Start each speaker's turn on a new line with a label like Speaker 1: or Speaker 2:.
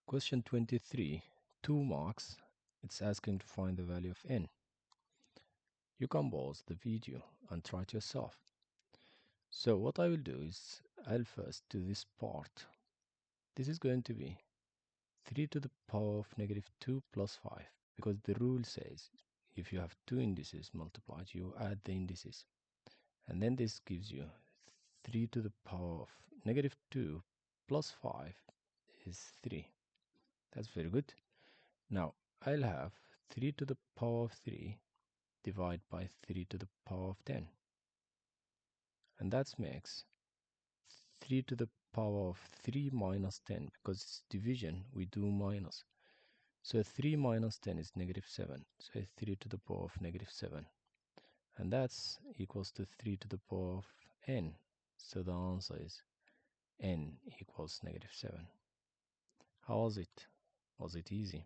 Speaker 1: Question 23, 2 marks. It's asking to find the value of n. You can pause the video and try it yourself. So what I will do is I'll first do this part. This is going to be 3 to the power of negative 2 plus 5, because the rule says if you have two indices multiplied, you add the indices. And then this gives you 3 to the power of negative 2 plus 5 is 3. That's very good. Now I'll have 3 to the power of 3 divided by 3 to the power of 10. And that makes 3 to the power of 3 minus 10, because it's division, we do minus. So 3 minus 10 is negative 7. So 3 to the power of negative 7. And that's equals to 3 to the power of n. So the answer is n equals negative 7. How was it? Was it easy?